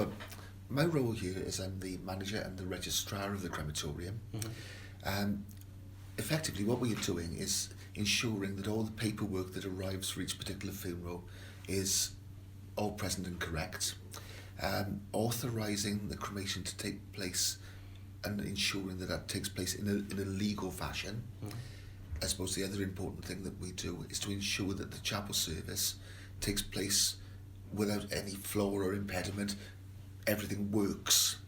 but my role here is I'm the manager and the registrar of the crematorium. Effectively, what we are doing is ensuring that all the paperwork that arrives for each particular funeral is all present and correct, authorising the cremation to take place and ensuring that that takes place in a legal fashion. I suppose the other important thing that we do is to ensure that the chapel service takes place without any flaw or impediment. Everything works,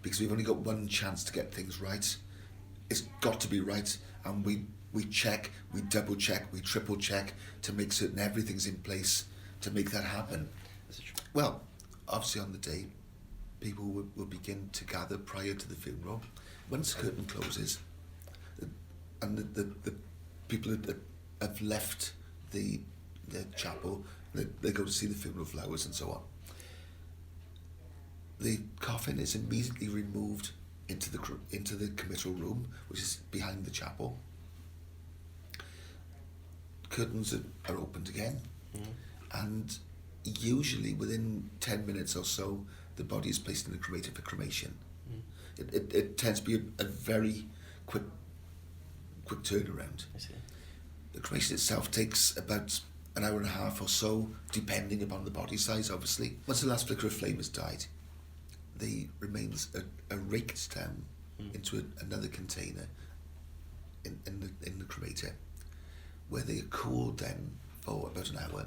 because we've only got one chance to get things right. It's got to be right, and we check, we double check, we triple check to make certain everything's in place to make that happen. Well, obviously on the day, people will begin to gather prior to the funeral. Once the curtain closes, and the people that have left the chapel, they go to see the funeral flowers and so on. The coffin is immediately removed into the committal room, which is behind the chapel. Curtains are opened again, and usually within 10 minutes or so, the body is placed in a cremator for cremation. It tends to be a very quick turnaround. I see. The cremation itself takes about an hour and a half or so, depending upon the body size, obviously. Once the last flicker of flame has died, the remains are raked down into another container in the cremator, where they are cooled then for about an hour.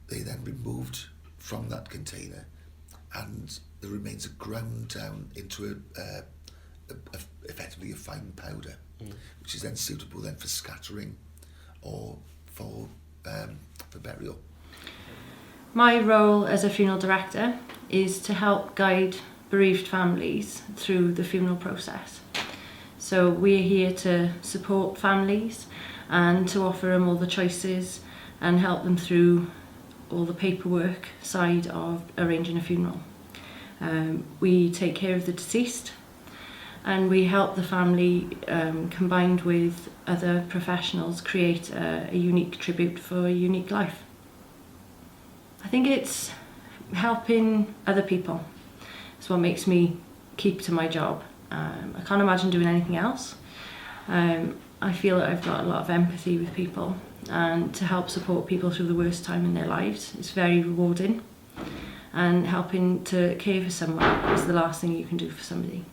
They then removed from that container, and the remains are ground down into effectively a fine powder, which is then suitable then for scattering or for burial. My role as a funeral director is to help guide bereaved families through the funeral process. So we're here to support families and to offer them all the choices and help them through all the paperwork side of arranging a funeral. We take care of the deceased, and we help the family, combined with other professionals, create a unique tribute for a unique life. I think it's helping other people. It's what makes me keep to my job. I can't imagine doing anything else. I feel that I've got a lot of empathy with people, and to help support people through the worst time in their lives is very rewarding, and helping to care for someone is the last thing you can do for somebody.